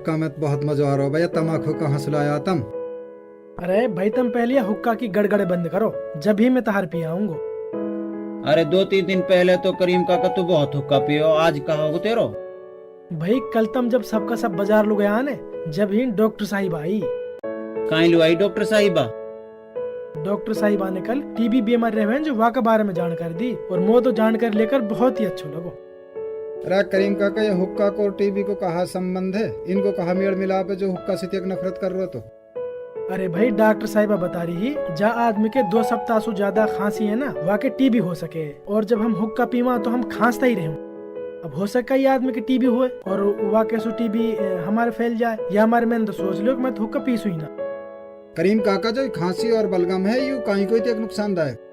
हुक्का में तो बहुत मजा आ रहा हो भैया, तमाकू कहाँ से लाया तुम? अरे भाई तुम पहले ये हुक्का की गड़गड़े बंद करो, जब ही मैं तहार पिया आऊंगा। अरे 2-3 दिन पहले तो करीम काका तू बहुत हुक्का पियो, आज कहा हो तेरो? भाई कल तुम जब सबका सब बाजार लुग गया ने, जब ही डॉक्टर साहिब आई। कहीं लुआई डॉक्टर साहिबा? डॉक्टर साहिबा ने कल टीबी बीमारी रहे जो वहाँ के बारे में जानकारी दी, और मुझे तो जानकारी लेकर बहुत ही अच्छा लगा। अरे करीम काका, ये हुक्का को और टीबी को कहा संबंध है? इनको कहा मेल मिलाप है जो हुक्का से इतनी नफरत कर रहे हो तो? अरे भाई डॉक्टर साहिबा बता रही है, जा आदमी के 2 सप्ताह से ज्यादा खांसी है ना, वाके टीबी हो सके, और जब हम हुक्का पीवा तो हम खांसता ही रहे। अब हो सका ये आदमी की टीबी हुए और वाके से टीबी हमारे फैल जाए, या हमारे मैंने तो सोच लो कि मैं तो हुक्का पीसू ही ना। करीम काका, जो खांसी और बलगम है यू कहीं कोई तक नुकसानदायक?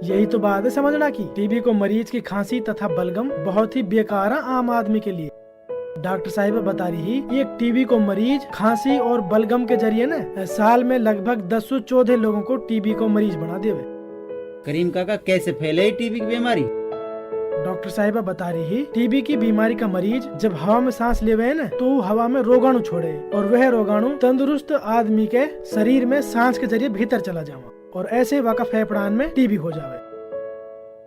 यही तो बात है समझना की टीबी को मरीज की खांसी तथा बलगम बहुत ही बेकार है आम आदमी के लिए। डॉक्टर साहिबा बता रही है, एक टीबी को मरीज खांसी और बलगम के जरिए न साल में लगभग 10 से 14 लोगों को टीबी को मरीज बना देवे। करीम काका कैसे फैले टीबी की बीमारी? डॉक्टर साहिबा बता रही है, टीबी की बीमारी का मरीज जब हवा में सांस लेवे न तो हवा में रोगाणु छोड़े, और वह रोगाणु तंदुरुस्त आदमी के शरीर में सांस के जरिए भीतर चला जावा, और ऐसे वाका फेफड़ान में टीबी हो जावे।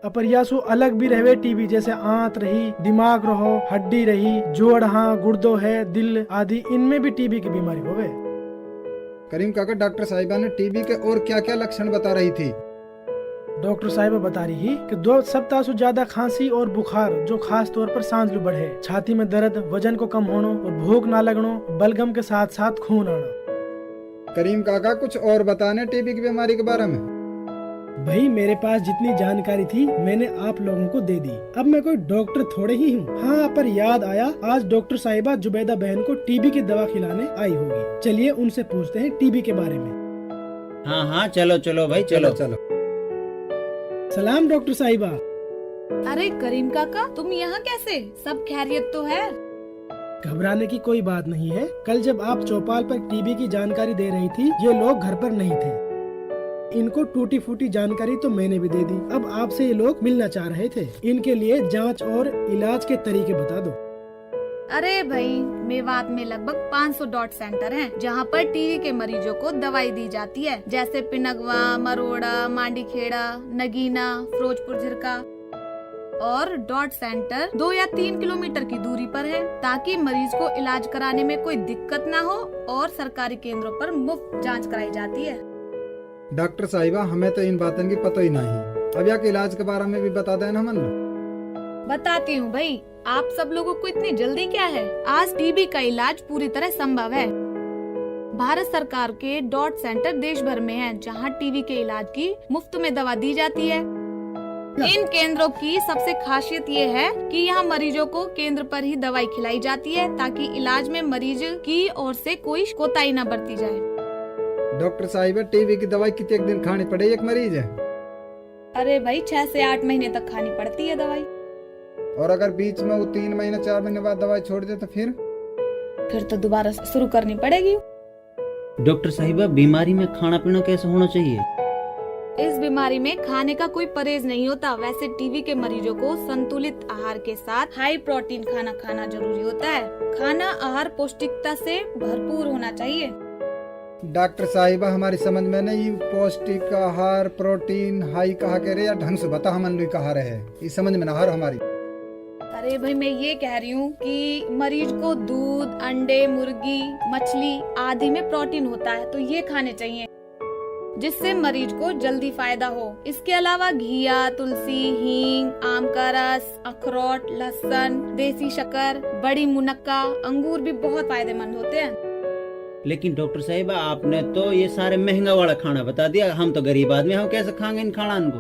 अपर यासु अलग भी रहे टीबी, जैसे आंत रही, दिमाग रहो, हड्डी रही, जोड़ हाँ, गुर्दो है, दिल आदि, इनमें भी टीबी की बीमारी होवे। करीम काका, डॉक्टर साहिबा ने टीबी के और क्या क्या लक्षण बता रही थी? डॉक्टर साहिबा बता रही है कि 2 सप्ताह से ज्यादा खांसी और बुखार, जो खास तौर पर सांस लू बढ़े, छाती में दर्द, वजन को कम होना और भूख ना लगना, बलगम के साथ साथ खून आना। करीम काका, कुछ और बताने टीबी की बीमारी के बारे में? भाई मेरे पास जितनी जानकारी थी मैंने आप लोगों को दे दी, अब मैं कोई डॉक्टर थोड़े ही हूँ। हाँ, पर याद आया आज डॉक्टर साहिबा जुबैदा बहन को टीबी की दवा खिलाने आई होगी, चलिए उनसे पूछते हैं टीबी के बारे में। हाँ हाँ, चलो चलो भाई, चलो चलो। सलाम डॉक्टर साहिबा। अरे करीम काका, तुम यहाँ कैसे? सब खैरियत तो है? घबराने की कोई बात नहीं है, कल जब आप चौपाल पर टीबी की जानकारी दे रही थी, ये लोग घर पर नहीं थे। इनको टूटी फूटी जानकारी तो मैंने भी दे दी, अब आपसे ये लोग मिलना चाह रहे थे। इनके लिए जांच और इलाज के तरीके बता दो। अरे भाई, मेवात में लगभग 500 डॉट सेंटर हैं, जहाँ पर टीबी के मरीजों को दवाई दी जाती है, जैसे पिनगवा, मरोड़ा, मांडीखेड़ा, नगीना, फिरोजपुर झिरका। और डॉट सेंटर 2 या 3 किलोमीटर की दूरी पर है, ताकि मरीज को इलाज कराने में कोई दिक्कत ना हो, और सरकारी केंद्रों पर मुफ्त जांच कराई जाती है। डॉक्टर साहिबा, हमें तो इन बातों की पता ही नहीं। अब यहाँ के इलाज के बारे में भी बता देना मन। बताती हूँ भाई, आप सब लोगों को इतनी जल्दी क्या है? आज टीबी का इलाज पूरी तरह संभव है। भारत सरकार के डॉट सेंटर देश भर में हैं, जहां टीबी के इलाज की मुफ्त में दवा दी जाती है। इन केंद्रों की सबसे खासियत ये है कि यहाँ मरीजों को केंद्र पर ही दवाई खिलाई जाती है, ताकि इलाज में मरीज की ओर से कोई कोताही न बरती जाए। डॉक्टर साहिबा, टीबी की दवाई कितने दिन खानी पड़े एक मरीज है? अरे भाई 6 से 8 महीने तक खानी पड़ती है दवाई। और अगर बीच में वो 3 महीने 4 महीने बाद दवाई छोड़ दे तो फिर तो दोबारा शुरू करनी पड़ेगी। डॉक्टर साहिबा, बीमारी में खाना पीना कैसे होना चाहिए? इस बीमारी में खाने का कोई परहेज नहीं होता। वैसे टीबी के मरीजों को संतुलित आहार के साथ हाई प्रोटीन खाना खाना जरूरी होता है। खाना आहार पौष्टिकता से भरपूर होना चाहिए। डॉक्टर साहिबा, हमारी समझ में नहीं, पौष्टिक आहार, प्रोटीन हाई कहा के रहे या ढंग से बता हमन लोग कहा रहे हैं, ये समझ में ना हार हमारी। अरे भाई, मैं ये कह रही हूँ कि मरीज को दूध, अंडे, मुर्गी, मछली आदि में प्रोटीन होता है, तो ये खाने चाहिए, जिससे मरीज को जल्दी फायदा हो। इसके अलावा घिया, तुलसी, हींग, आम का रस, अखरोट, लहसुन, देसी शक्कर, बड़ी मुनक्का, अंगूर भी बहुत फायदेमंद होते हैं। लेकिन डॉक्टर साहिबा, आपने तो ये सारे महंगा वाला खाना बता दिया, हम तो गरीब आदमी, हम कैसे खाएंगे इन खाना को?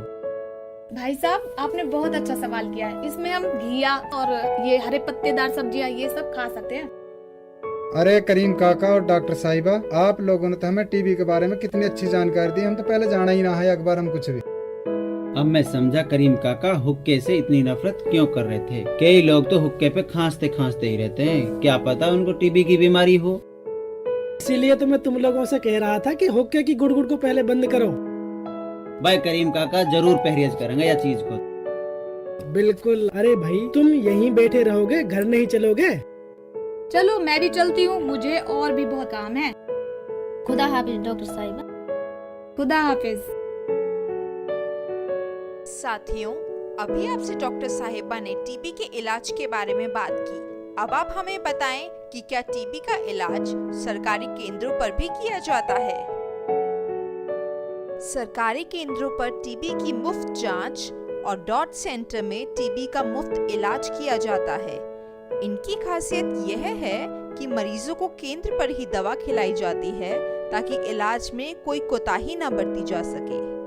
भाई साहब, आपने बहुत अच्छा सवाल किया है। इसमें हम घिया और ये हरे पत्तेदार सब्जियां ये सब खा सकते हैं। अरे करीम काका और डॉक्टर साहिबा, आप लोगों ने तो हमें टीबी के बारे में कितनी अच्छी जानकारी दी, हम तो पहले जाना ही ना है अखबार हम कुछ भी। अब मैं समझा करीम काका हुक्के से इतनी नफरत क्यों कर रहे थे। कई लोग तो हुक्के पे खांसते खांसते ही रहते हैं, क्या पता उनको टीबी की बीमारी हो। इसीलिए तो मैं तुम लोगों से कह रहा था कि हुक्के की गुड़गुड़ को पहले बंद करो। भाई करीम काका जरूर परहेज करेंगे या चीज को। बिल्कुल। अरे भाई, तुम यहीं बैठे रहोगे, घर नहीं चलोगे? चलो मैं भी चलती हूँ, मुझे और भी बहुत काम है। खुदा हाफिज डॉक्टर साहिबा। खुदा हाफिज। साथियों, अभी आपसे डॉक्टर साहिबा ने टीबी के इलाज के बारे में बात की। अब आप हमें बताएं कि क्या टीबी का इलाज सरकारी केंद्रों पर भी किया जाता है? सरकारी केंद्रों पर टीबी की मुफ्त जांच और डॉट सेंटर में टीबी का मुफ्त इलाज किया जाता है। इनकी खासियत यह है कि मरीजों को केंद्र पर ही दवा खिलाई जाती है ताकि इलाज में कोई कोताही न बरती जा सके।